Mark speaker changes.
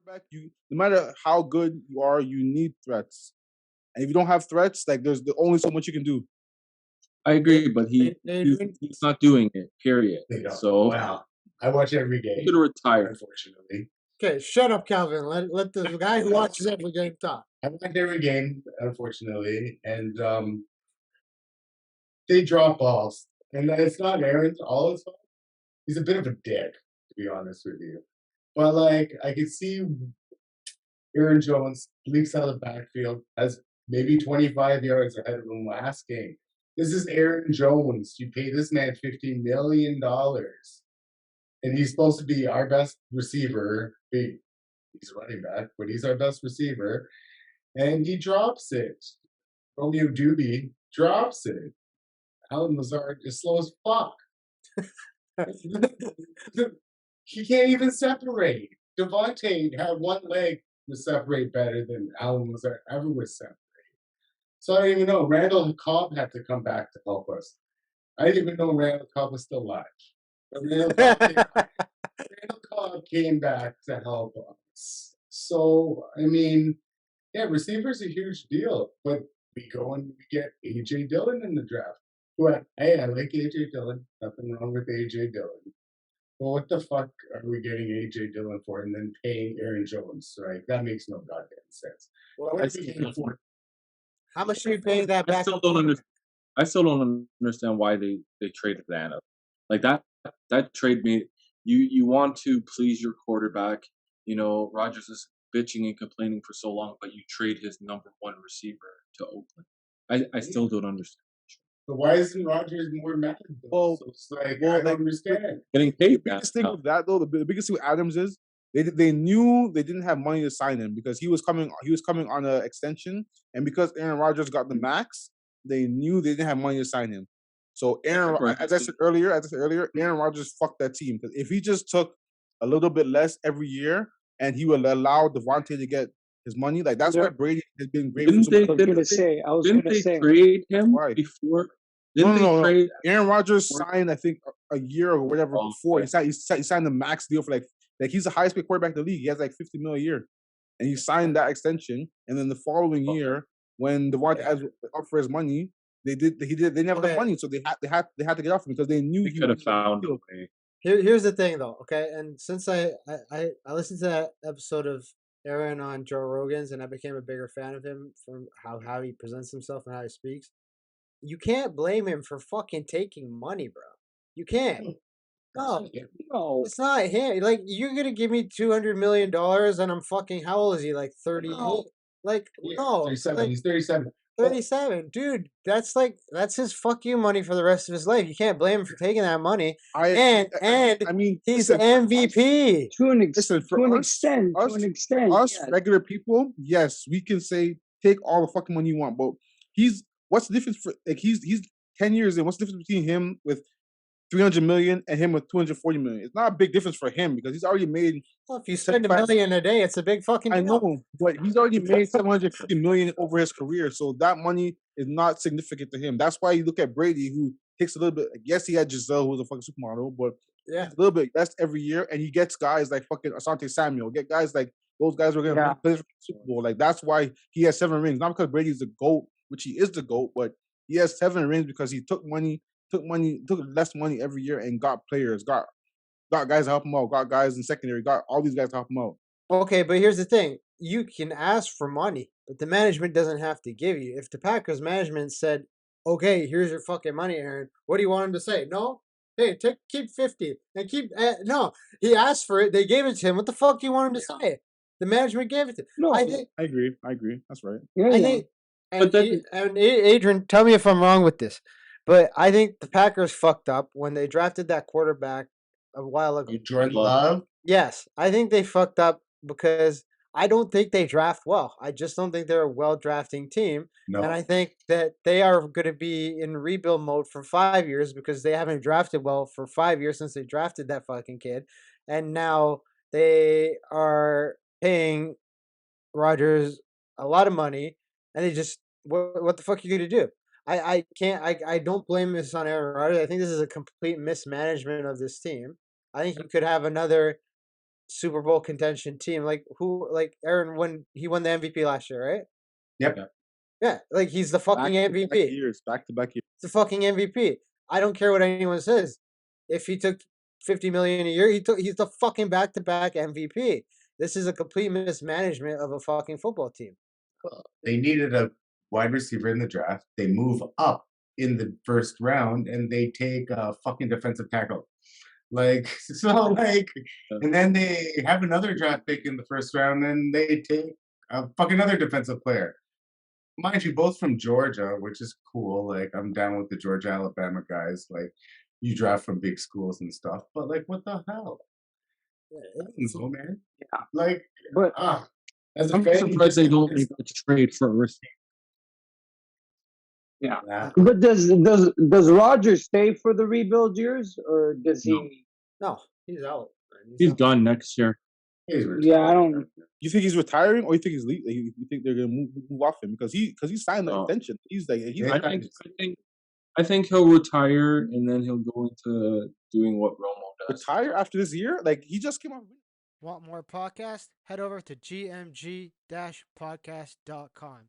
Speaker 1: quarterback, you no matter how good you are, you need threats. And if you don't have threats, like there's only so much you can do.
Speaker 2: I agree, but
Speaker 3: Adrian?
Speaker 2: he's not doing it. Period.
Speaker 4: You know,
Speaker 2: So
Speaker 4: wow. I watch every
Speaker 2: he's
Speaker 4: game,
Speaker 2: gonna retire.
Speaker 4: unfortunately.
Speaker 3: Okay, shut up, Calvin. Let the guy who watches every game talk.
Speaker 4: I watch every game, unfortunately, and they drop balls. And it's not Aaron's all his fault. He's a bit of a dick, to be honest with you. But like, I could see Aaron Jones leaks out of the backfield, has maybe 25 yards ahead of him last game. This is Aaron Jones. You pay this man $50 million. And he's supposed to be our best receiver. He's running back, but he's our best receiver. And he drops it. Romeo Doobie drops it. Alan Lazard is slow as fuck. He can't even separate. Devontae had one leg to separate better than Alan Lazard ever was separate. So I don't even know. Randall Cobb had to come back to help us. I didn't even know Randall Cobb was still alive. But Randall Cobb came back to help us. So, I mean, yeah, receiver's a huge deal. But we go and we get A.J. Dillon in the draft. Hey, I like A.J. Dillon. Nothing wrong with A.J. Dillon. Well, what the fuck are we getting A.J. Dillon for and then paying Aaron Jones? Right? That makes no goddamn sense.
Speaker 3: Well,
Speaker 4: What are we getting for?
Speaker 3: how much are you paying that
Speaker 2: I
Speaker 3: back?
Speaker 2: still don't understand why they traded that up. Like that trade made you want to please your quarterback. You know, Rodgers is bitching and complaining for so long, but you trade his number one receiver to Oakland. I still don't understand.
Speaker 4: But why isn't Rodgers more mad?
Speaker 1: Well,
Speaker 4: So it's like,
Speaker 1: well,
Speaker 4: I don't understand.
Speaker 2: Getting
Speaker 1: The
Speaker 2: paid
Speaker 1: biggest
Speaker 2: that
Speaker 1: thing with that though, the biggest thing with Adams is they knew they didn't have money to sign him because he was coming on an extension, and because Aaron Rodgers got the max, they knew they didn't have money to sign him. So as I said earlier, Aaron Rodgers fucked that team because if he just took a little bit less every year and he would allow Devontae to get his money, like that's why Brady has been great.
Speaker 2: Didn't they?
Speaker 1: Didn't
Speaker 2: Didn't they trade him
Speaker 1: Right.
Speaker 2: before?
Speaker 1: No,
Speaker 2: Didn't they trade?
Speaker 1: Aaron Rodgers signed, I think, a year or whatever
Speaker 2: Oh,
Speaker 1: before.
Speaker 2: okay.
Speaker 1: He signed the max deal for like he's the highest paid quarterback in the league. He has like $50 million a year, and he signed that extension. And then the following year, when Devontae was up for his money, they never had money, so they had to get off him because they knew
Speaker 2: They
Speaker 1: he
Speaker 2: could have
Speaker 1: was
Speaker 2: found a way.
Speaker 3: Here's the thing, though. Okay, and since I listened to that episode of Aaron on Joe Rogan's, and I became a bigger fan of him from how he presents himself and how he speaks. You can't blame him for fucking taking money, bro. You can't. No, it's not him. Like, you're gonna give me $200 million, and I'm fucking. How old is he? Like 30? Like, no,
Speaker 4: 37.
Speaker 3: like,
Speaker 4: He's 37.
Speaker 3: 37, dude. That's his fuck you money for the rest of his life. You can't blame him for taking that money. And
Speaker 1: I mean,
Speaker 3: he's
Speaker 1: listen,
Speaker 3: MVP.
Speaker 1: to an extent. Us
Speaker 5: yes.
Speaker 1: regular people, yes, we can say take all the fucking money you want, but what's the difference for like he's 10 years in? What's the difference between him with 300 million and him with 240 million? It's not a big difference for him because he's already made.
Speaker 3: Well, if you spend $1 million a day, it's a big fucking deal.
Speaker 1: I know, but he's already made 750 million over his career, so that money is not significant to him. That's why you look at Brady, who takes a little bit. Yes, he had Giselle, who was a fucking supermodel, but
Speaker 3: yeah,
Speaker 1: a little bit less every year, and he gets guys like fucking Asante Samuel, get guys like those guys were gonna play for the Super Bowl. Like that's why he has 7 rings, not because Brady's the GOAT, which he is the GOAT, but he has 7 rings because he took less money every year and got players, got guys to help him out, got guys in secondary, got all these guys to help him out.
Speaker 3: Okay, but here's the thing. You can ask for money, but the management doesn't have to give you. If the Packers management said, okay, here's your fucking money, Aaron, what do you want him to say? No? Hey, keep 50 and keep no. He asked for it. They gave it to him. What the fuck do you want him to say? The management gave it to him.
Speaker 5: No,
Speaker 1: I agree. That's right.
Speaker 3: I think, and Adrian, tell me if I'm wrong with this, but I think the Packers fucked up when they drafted that quarterback a while ago.
Speaker 4: Jordan Love?
Speaker 3: Yes, I think they fucked up because I don't think they draft well. I just don't think they're a well drafting team.
Speaker 4: No.
Speaker 3: And I think that they are going to be in rebuild mode for 5 years because they haven't drafted well for 5 years since they drafted that fucking kid. And now they are paying Rodgers a lot of money, and they just what the fuck are you going to do? I can't I don't blame this on Aaron Rodgers. I think this is a complete mismanagement of this team. I think you could have another Super Bowl contention team. Like Aaron when he won the MVP last year, right?
Speaker 4: Yep.
Speaker 3: Yeah, like he's the fucking MVP.
Speaker 1: Back to back years.
Speaker 3: It's a fucking MVP. I don't care what anyone says. If he took 50 million a year, he's the fucking back to back MVP. This is a complete mismanagement of a fucking football team.
Speaker 4: They needed a wide receiver in the draft. They move up in the first round and they take a fucking defensive tackle. Like, so, like, and then they have another draft pick in the first round and they take a fucking other defensive player. Mind you, both from Georgia, which is cool. Like, I'm down with the Georgia Alabama guys. Like, you draft from big schools and stuff, but like, what the hell? I don't know, man.
Speaker 5: Yeah.
Speaker 4: Like,
Speaker 5: But
Speaker 4: as a
Speaker 2: I'm
Speaker 4: fan,
Speaker 2: surprised they don't make a trade for a receiver.
Speaker 5: yeah.
Speaker 4: Nah.
Speaker 5: But does Rogers stay for the rebuild years, or does
Speaker 2: No.
Speaker 5: he?
Speaker 3: No, he's out. Man.
Speaker 2: He's
Speaker 3: out.
Speaker 2: done next year.
Speaker 4: He's
Speaker 5: Yeah, I
Speaker 4: retired.
Speaker 5: don't.
Speaker 1: You think he's retiring, or you think he's leaving? You think they're gonna move off him because he signed the
Speaker 2: No.
Speaker 1: extension? He's like he's
Speaker 4: Yeah.
Speaker 2: I think he'll retire and then he'll go into doing what Romo does.
Speaker 1: retire after this year. Like he just came out.
Speaker 6: Want more podcasts? Head over to gmg-podcast.com.